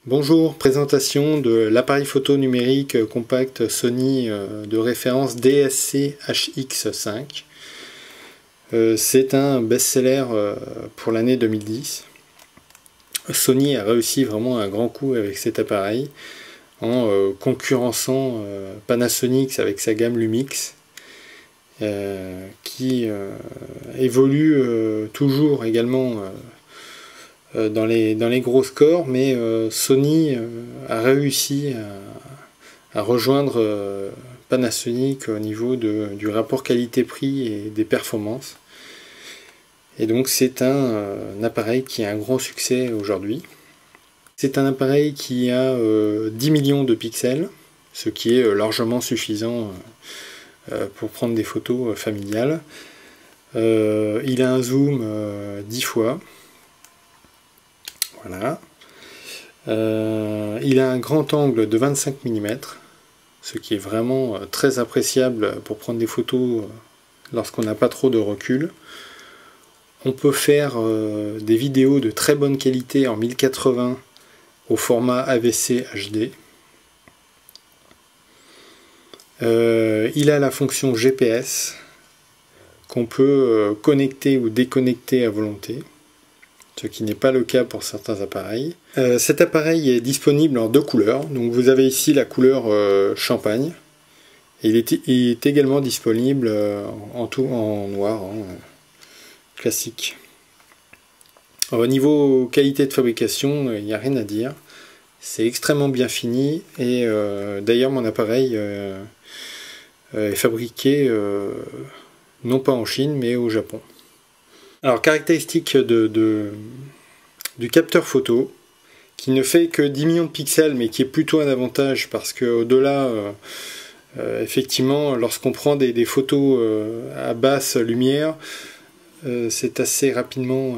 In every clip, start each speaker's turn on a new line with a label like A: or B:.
A: Bonjour, présentation de l'appareil photo numérique compact Sony de référence DSC-HX5. C'est un best-seller pour l'année 2010. Sony a réussi vraiment un grand coup avec cet appareil en concurrençant Panasonic avec sa gamme Lumix qui évolue toujours également dans les gros scores, mais Sony a réussi à rejoindre Panasonic au niveau du rapport qualité-prix et des performances. Et donc c'est un appareil qui a un grand succès aujourd'hui. C'est un appareil qui a 10 millions de pixels, ce qui est largement suffisant pour prendre des photos familiales. Il a un zoom 10 fois. Voilà. Il a un grand angle de 25 mm, ce qui est vraiment très appréciable pour prendre des photos lorsqu'on n'a pas trop de recul. On peut faire des vidéos de très bonne qualité en 1080 au format AVC HD. Il a la fonction GPS qu'on peut connecter ou déconnecter à volonté, ce qui n'est pas le cas pour certains appareils. Cet appareil est disponible en deux couleurs. Donc vous avez ici la couleur champagne. Et il est également disponible en noir, classique. Alors, au niveau qualité de fabrication, il n'y a rien à dire. C'est extrêmement bien fini. Et d'ailleurs mon appareil est fabriqué non pas en Chine mais au Japon. Alors, caractéristique du capteur photo, qui ne fait que 10 millions de pixels, mais qui est plutôt un avantage parce qu'au-delà, effectivement, lorsqu'on prend des photos à basse lumière, c'est assez rapidement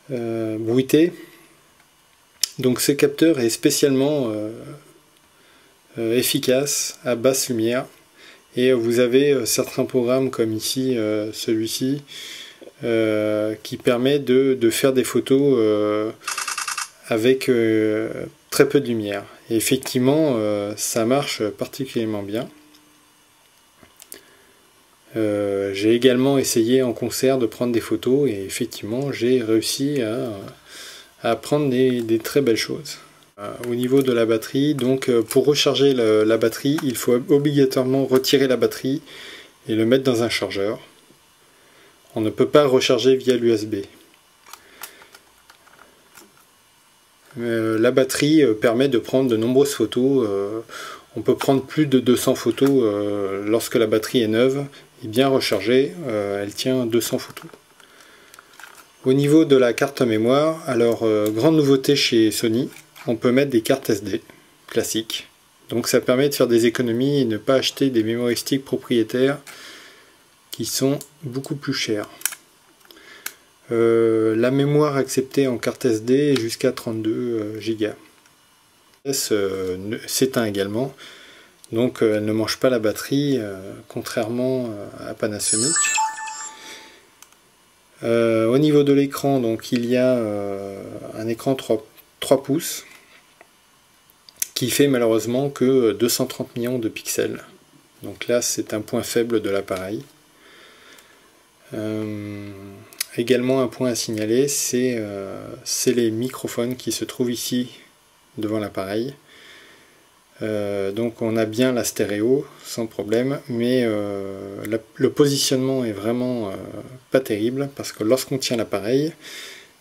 A: bruité. Donc ce capteur est spécialement efficace à basse lumière. Et vous avez certains programmes comme ici, celui-ci, qui permet de faire des photos avec très peu de lumière. Et effectivement, ça marche particulièrement bien. J'ai également essayé en concert de prendre des photos et effectivement, j'ai réussi à prendre des très belles choses. Au niveau de la batterie, donc pour recharger la batterie, il faut obligatoirement retirer la batterie et le mettre dans un chargeur. On ne peut pas recharger via l'USB. La batterie permet de prendre de nombreuses photos. On peut prendre plus de 200 photos lorsque la batterie est neuve et bien rechargée. Elle tient 200 photos. Au niveau de la carte mémoire, alors grande nouveauté chez Sony, on peut mettre des cartes SD classiques. Donc ça permet de faire des économies et ne pas acheter des memory sticks propriétaires qui sont beaucoup plus chers. La mémoire acceptée en carte SD est jusqu'à 32 Go. S'éteint également, donc elle ne mange pas la batterie, contrairement à Panasonic. Au niveau de l'écran, donc il y a un écran 3 pouces qui fait malheureusement que 230 millions de pixels. Donc là, c'est un point faible de l'appareil. Également un point à signaler, c'est les microphones qui se trouvent ici devant l'appareil. Donc on a bien la stéréo sans problème, mais le positionnement est vraiment pas terrible parce que lorsqu'on tient l'appareil,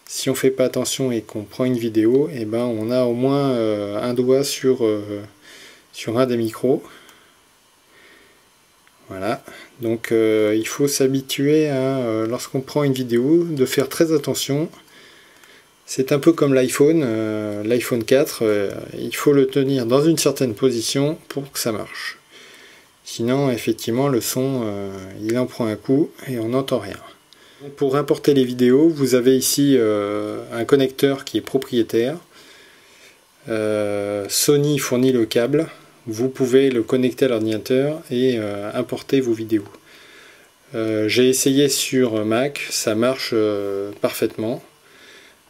A: si on ne fait pas attention et qu'on prend une vidéo, et ben on a au moins un doigt sur un des micros. Voilà, donc il faut s'habituer à, lorsqu'on prend une vidéo, de faire très attention. C'est un peu comme l'iPhone 4, il faut le tenir dans une certaine position pour que ça marche. Sinon, effectivement, le son, il en prend un coup et on n'entend rien. Pour importer les vidéos, vous avez ici un connecteur qui est propriétaire. Sony fournit le câble. Vous pouvez le connecter à l'ordinateur et importer vos vidéos. J'ai essayé sur Mac, ça marche parfaitement.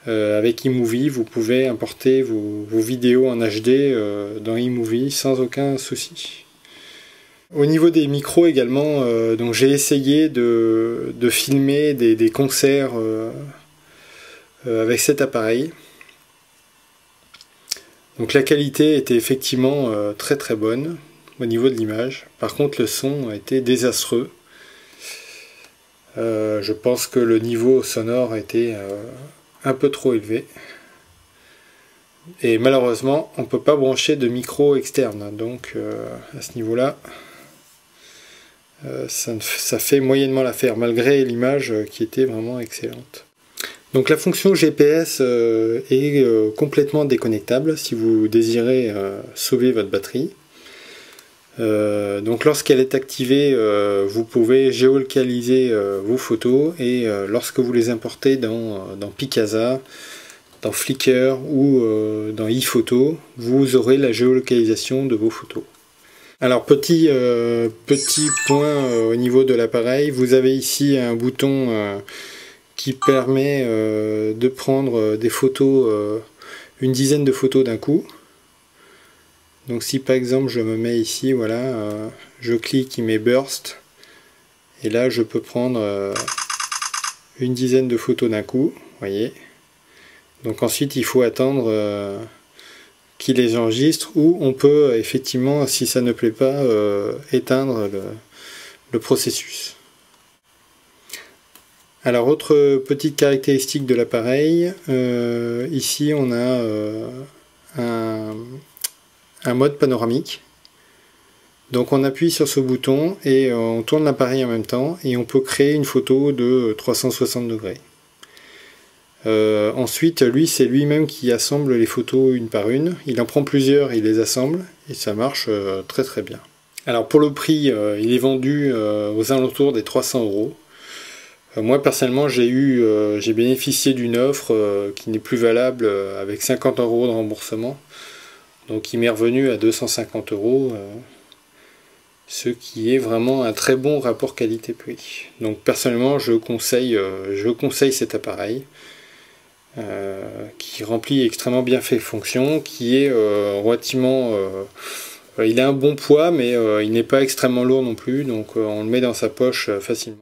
A: Avec iMovie, vous pouvez importer vos vidéos en HD dans iMovie sans aucun souci. Au niveau des micros également, donc j'ai essayé de filmer des concerts avec cet appareil. Donc la qualité était effectivement très très bonne au niveau de l'image. Par contre le son était désastreux. Je pense que le niveau sonore était un peu trop élevé. Et malheureusement on ne peut pas brancher de micro externe. Donc à ce niveau-là, ça fait moyennement l'affaire, malgré l'image qui était vraiment excellente. Donc la fonction GPS est complètement déconnectable si vous désirez sauver votre batterie. Donc lorsqu'elle est activée, vous pouvez géolocaliser vos photos et lorsque vous les importez dans Picasa, dans Flickr ou dans iPhoto, vous aurez la géolocalisation de vos photos. Alors petit point au niveau de l'appareil, vous avez ici un bouton qui permet de prendre des photos, une dizaine de photos d'un coup. Donc si par exemple je me mets ici, voilà, je clique, il met burst, et là je peux prendre une dizaine de photos d'un coup, voyez. Donc ensuite il faut attendre qu'il les enregistre, ou on peut effectivement, si ça ne plaît pas, éteindre le processus. Alors autre petite caractéristique de l'appareil, ici on a un mode panoramique. Donc on appuie sur ce bouton et on tourne l'appareil en même temps et on peut créer une photo de 360 degrés. Ensuite, lui, c'est lui-même qui assemble les photos une par une. Il en prend plusieurs, il les assemble et ça marche très très bien. Alors pour le prix, il est vendu aux alentours des 300 €. Moi personnellement, j'ai bénéficié d'une offre qui n'est plus valable avec 50 € de remboursement. Donc il m'est revenu à 250 €, ce qui est vraiment un très bon rapport qualité-prix. Donc personnellement, je conseille cet appareil. Qui remplit extrêmement bien ses fonctions, qui est relativement... il a un bon poids, mais il n'est pas extrêmement lourd non plus, donc on le met dans sa poche facilement.